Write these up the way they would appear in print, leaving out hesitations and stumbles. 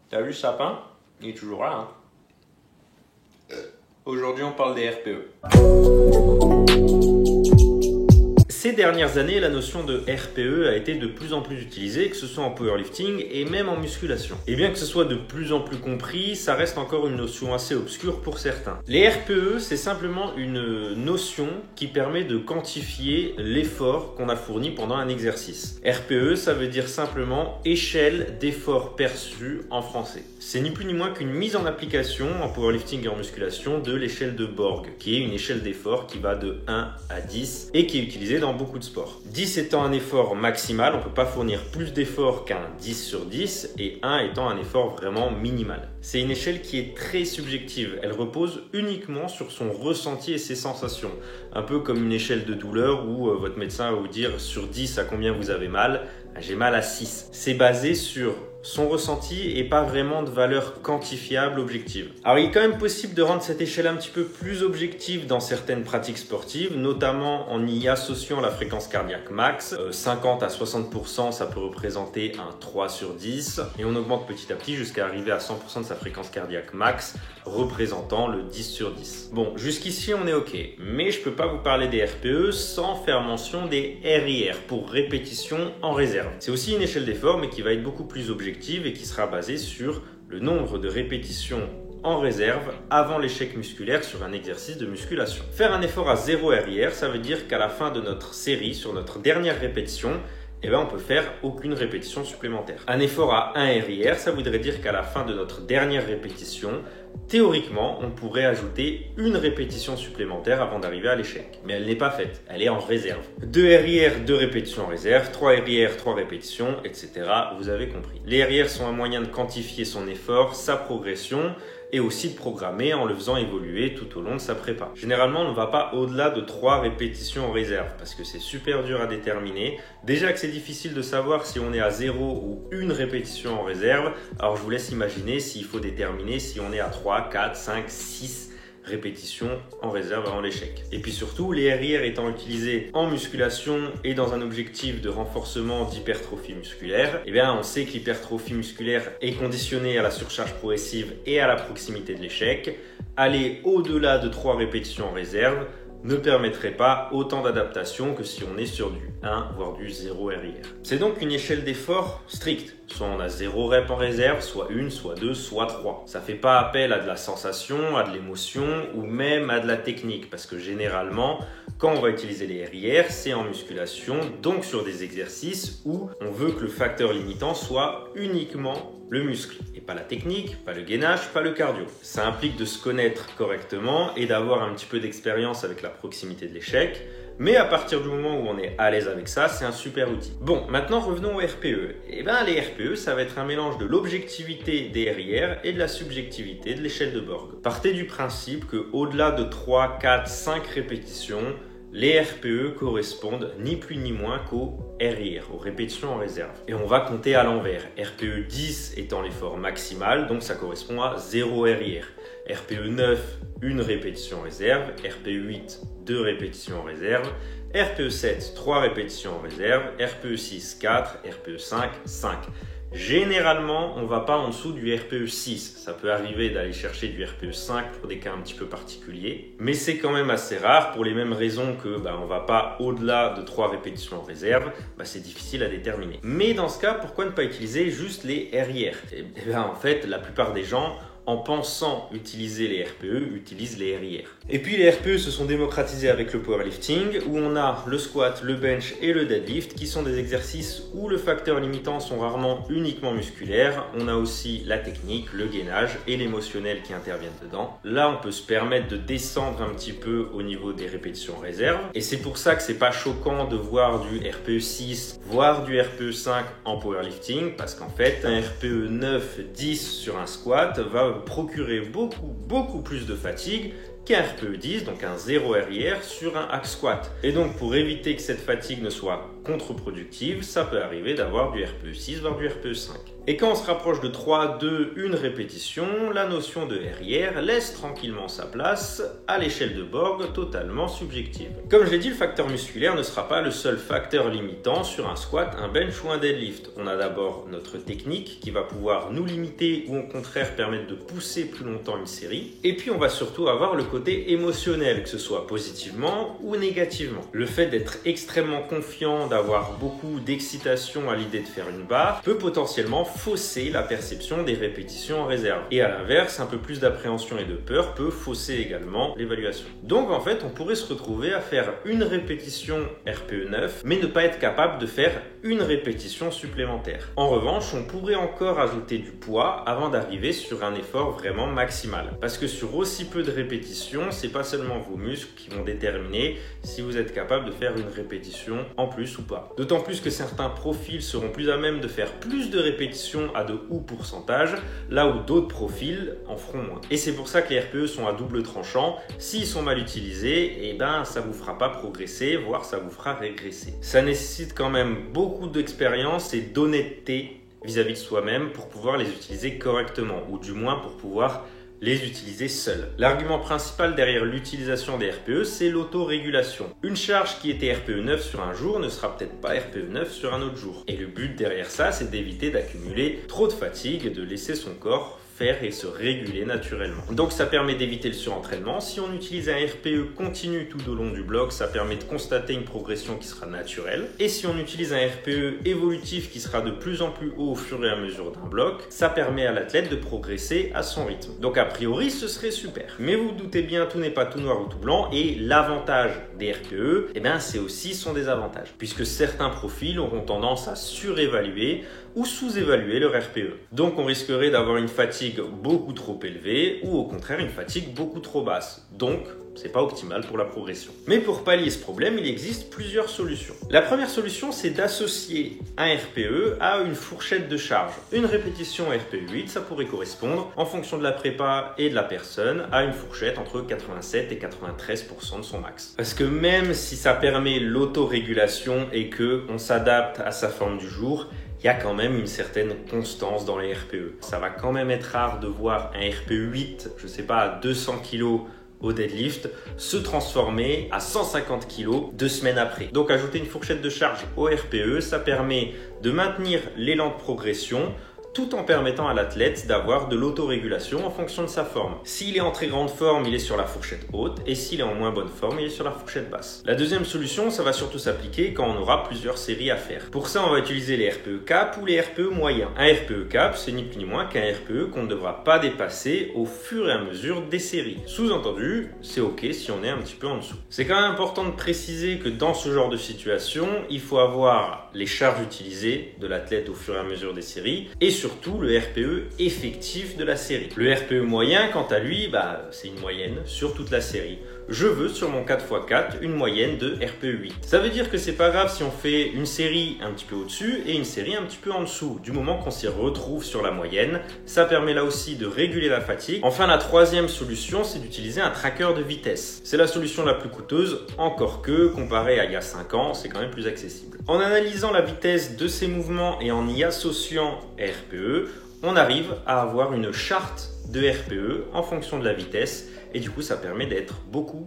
T'as vu ce sapin? Il est toujours là, hein. Aujourd'hui, on parle des RPE. Ces dernières années, la notion de RPE a été de plus en plus utilisée, que ce soit en powerlifting et même en musculation. Et bien que ce soit de plus en plus compris, ça reste encore une notion assez obscure pour certains. Les RPE, c'est simplement une notion qui permet de quantifier l'effort qu'on a fourni pendant un exercice. RPE, ça veut dire simplement échelle d'effort perçu en français. C'est ni plus ni moins qu'une mise en application en powerlifting et en musculation de l'échelle de Borg, qui est une échelle d'effort qui va de 1 à 10 et qui est utilisée dans beaucoup de sports. 10 étant un effort maximal, on ne peut pas fournir plus d'efforts qu'un 10 sur 10 et 1 étant un effort vraiment minimal. C'est une échelle qui est très subjective, elle repose uniquement sur son ressenti et ses sensations. Un peu comme une échelle de douleur où votre médecin va vous dire sur 10 à combien vous avez mal, j'ai mal à 6. C'est basé sur son ressenti et pas vraiment de valeur quantifiable objective. Alors il est quand même possible de rendre cette échelle un petit peu plus objective dans certaines pratiques sportives, notamment en y associant la fréquence cardiaque max. 50 à 60%, ça peut représenter un 3 sur 10 et on augmente petit à petit jusqu'à arriver à 100% de sa fréquence cardiaque max, représentant le 10 sur 10. Bon, jusqu'ici on est ok, mais je peux pas vous parler des RPE sans faire mention des RIR pour répétition en réserve. C'est aussi une échelle d'effort mais qui va être beaucoup plus objective et qui sera basée sur le nombre de répétitions en réserve avant l'échec musculaire sur un exercice de musculation. Faire un effort à 0 RIR, ça veut dire qu'à la fin de notre série, sur notre dernière répétition, on peut faire aucune répétition supplémentaire. Un effort à 1 RIR, ça voudrait dire qu'à la fin de notre dernière répétition, théoriquement, on pourrait ajouter une répétition supplémentaire avant d'arriver à l'échec. Mais elle n'est pas faite, elle est en réserve. 2 RIR, 2 répétitions en réserve, 3 RIR, 3 répétitions, etc. Vous avez compris. Les RIR sont un moyen de quantifier son effort, sa progression, et aussi de programmer en le faisant évoluer tout au long de sa prépa. Généralement, on ne va pas au-delà de 3 répétitions en réserve parce que c'est super dur à déterminer. Déjà que c'est difficile de savoir si on est à 0 ou une répétition en réserve, alors je vous laisse imaginer s'il faut déterminer si on est à 3, 4, 5, 6 répétitions en réserve avant l'échec. Et puis surtout, les RIR étant utilisés en musculation et dans un objectif de renforcement d'hypertrophie musculaire, on sait que l'hypertrophie musculaire est conditionnée à la surcharge progressive et à la proximité de l'échec. Aller au-delà de 3 répétitions en réserve ne permettrait pas autant d'adaptation que si on est sur du 1 voire du 0 RIR. C'est donc une échelle d'effort stricte. Soit on a 0 rep en réserve, soit 1, soit 2, soit 3. Ça fait pas appel à de la sensation, à de l'émotion ou même à de la technique parce que généralement, quand on va utiliser les RIR, c'est en musculation, donc sur des exercices où on veut que le facteur limitant soit uniquement le muscle et pas la technique, pas le gainage, pas le cardio. Ça implique de se connaître correctement et d'avoir un petit peu d'expérience avec la proximité de l'échec. Mais à partir du moment où on est à l'aise avec ça, c'est un super outil. Bon, maintenant revenons aux RPE. Les RPE, ça va être un mélange de l'objectivité des RIR et de la subjectivité de l'échelle de Borg. Partez du principe qu'au-delà de 3, 4, 5 répétitions, les RPE correspondent ni plus ni moins qu'aux RIR, aux répétitions en réserve. Et on va compter à l'envers. RPE 10 étant l'effort maximal, donc ça correspond à 0 RIR. RPE 9, une répétition en réserve. RPE 8, 2 répétitions en réserve. RPE 7, 3 répétitions en réserve. RPE 6, 4. RPE 5, 5. Généralement, on ne va pas en dessous du RPE 6. Ça peut arriver d'aller chercher du RPE 5 pour des cas un petit peu particuliers. Mais c'est quand même assez rare pour les mêmes raisons que on ne va pas au-delà de 3 répétitions en réserve. C'est difficile à déterminer. Mais dans ce cas, pourquoi ne pas utiliser juste les RIR? En fait, la plupart des gens, en pensant utiliser les RPE, utilisent les RIR. Et puis les RPE se sont démocratisés avec le powerlifting, où on a le squat, le bench et le deadlift, qui sont des exercices où le facteur limitant sont rarement uniquement musculaires. On a aussi la technique, le gainage et l'émotionnel qui interviennent dedans. Là, on peut se permettre de descendre un petit peu au niveau des répétitions en réserve. Et c'est pour ça que c'est pas choquant de voir du RPE 6, voire du RPE 5 en powerlifting, parce qu'en fait, un RPE 9, 10 sur un squat va procurer beaucoup plus de fatigue qu'un RPE 10, donc un 0 RIR sur un hack squat. Et donc pour éviter que cette fatigue ne soit contre-productive, ça peut arriver d'avoir du RPE 6 voire du RPE 5. Et quand on se rapproche de 3, 2, 1 répétition, la notion de RIR laisse tranquillement sa place à l'échelle de Borg totalement subjective. Comme je l'ai dit, le facteur musculaire ne sera pas le seul facteur limitant sur un squat, un bench ou un deadlift. On a d'abord notre technique qui va pouvoir nous limiter ou au contraire permettre de pousser plus longtemps une série. Et puis on va surtout avoir le côté émotionnel, que ce soit positivement ou négativement. Le fait d'être extrêmement confiant, d'avoir beaucoup d'excitation à l'idée de faire une barre, peut potentiellement fausser la perception des répétitions en réserve. Et à l'inverse, un peu plus d'appréhension et de peur peut fausser également l'évaluation. Donc en fait, on pourrait se retrouver à faire une répétition RPE 9, mais ne pas être capable de faire une répétition supplémentaire. En revanche, on pourrait encore ajouter du poids avant d'arriver sur un effort vraiment maximal. Parce que sur aussi peu de répétitions, c'est pas seulement vos muscles qui vont déterminer si vous êtes capable de faire une répétition en plus ou pas. D'autant plus que certains profils seront plus à même de faire plus de répétitions à de hauts pourcentages, là où d'autres profils en feront moins. Et c'est pour ça que les RPE sont à double tranchant. S'ils sont mal utilisés, ça vous fera pas progresser, voire ça vous fera régresser. Ça nécessite quand même beaucoup d'expérience et d'honnêteté vis-à-vis de soi-même pour pouvoir les utiliser correctement, ou du moins pour pouvoir les utiliser seuls. L'argument principal derrière l'utilisation des RPE, c'est l'autorégulation. Une charge qui était RPE 9 sur un jour ne sera peut-être pas RPE 9 sur un autre jour. Et le but derrière ça, c'est d'éviter d'accumuler trop de fatigue et de laisser son corps faire et se réguler naturellement. Donc ça permet d'éviter le surentraînement. Si on utilise un RPE continu tout au long du bloc, ça permet de constater une progression qui sera naturelle. Et si on utilise un RPE évolutif qui sera de plus en plus haut au fur et à mesure d'un bloc, ça permet à l'athlète de progresser à son rythme. Donc a priori, ce serait super. Mais vous vous doutez bien, tout n'est pas tout noir ou tout blanc, et l'avantage des RPE, c'est aussi son désavantage, puisque certains profils auront tendance à surévaluer ou sous-évaluer leur RPE. Donc on risquerait d'avoir une fatigue beaucoup trop élevée ou au contraire une fatigue beaucoup trop basse. Donc c'est pas optimal pour la progression. Mais pour pallier ce problème, il existe plusieurs solutions. La première solution, c'est d'associer un RPE à une fourchette de charge. Une répétition RPE 8, ça pourrait correspondre, en fonction de la prépa et de la personne, à une fourchette entre 87 et 93% de son max. Parce que même si ça permet l'autorégulation et que on s'adapte à sa forme du jour, il y a quand même une certaine constance dans les RPE. Ça va quand même être rare de voir un RPE 8, je sais pas, à 200 kg au deadlift, se transformer à 150 kg 2 semaines après. Donc ajouter une fourchette de charge au RPE, ça permet de maintenir l'élan de progression tout en permettant à l'athlète d'avoir de l'autorégulation en fonction de sa forme. S'il est en très grande forme, il est sur la fourchette haute, et s'il est en moins bonne forme, il est sur la fourchette basse. La deuxième solution, ça va surtout s'appliquer quand on aura plusieurs séries à faire. Pour ça, on va utiliser les RPE cap ou les RPE moyens. Un RPE cap, c'est ni plus ni moins qu'un RPE qu'on ne devra pas dépasser au fur et à mesure des séries. Sous-entendu, c'est ok si on est un petit peu en dessous. C'est quand même important de préciser que dans ce genre de situation, il faut avoir les charges utilisées de l'athlète au fur et à mesure des séries, et surtout le RPE effectif de la série. Le RPE moyen, quant à lui, c'est une moyenne sur toute la série. Je veux sur mon 4x4 une moyenne de RPE 8. Ça veut dire que c'est pas grave si on fait une série un petit peu au-dessus et une série un petit peu en dessous. Du moment qu'on s'y retrouve sur la moyenne, ça permet là aussi de réguler la fatigue. Enfin, la troisième solution, c'est d'utiliser un tracker de vitesse. C'est la solution la plus coûteuse, encore que, comparé à il y a 5 ans, c'est quand même plus accessible. En analysant la vitesse de ces mouvements et en y associant RPE, on arrive à avoir une charte de RPE en fonction de la vitesse. Et du coup, ça permet d'être beaucoup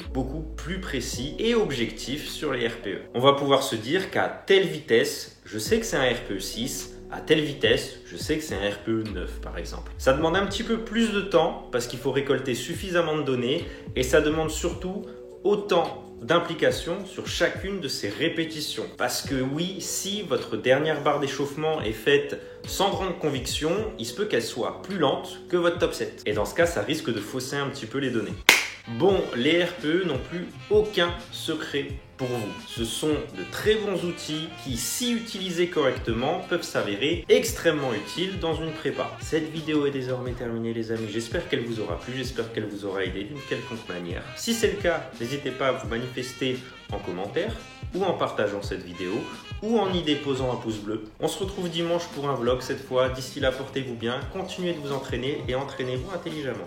plus précis et objectif sur les RPE. On va pouvoir se dire qu'à telle vitesse, je sais que c'est un RPE 6, à telle vitesse, je sais que c'est un RPE 9 par exemple. Ça demande un petit peu plus de temps parce qu'il faut récolter suffisamment de données et ça demande surtout autant d'implication sur chacune de ces répétitions. Parce que oui, si votre dernière barre d'échauffement est faite sans grande conviction, il se peut qu'elle soit plus lente que votre top 7. Et dans ce cas, ça risque de fausser un petit peu les données. Bon, les RPE n'ont plus aucun secret pour vous. Ce sont de très bons outils qui, si utilisés correctement, peuvent s'avérer extrêmement utiles dans une prépa. Cette vidéo est désormais terminée les amis, j'espère qu'elle vous aura plu, j'espère qu'elle vous aura aidé d'une quelconque manière. Si c'est le cas, n'hésitez pas à vous manifester en commentaire ou en partageant cette vidéo ou en y déposant un pouce bleu. On se retrouve dimanche pour un vlog cette fois, d'ici là portez-vous bien, continuez de vous entraîner et entraînez-vous intelligemment.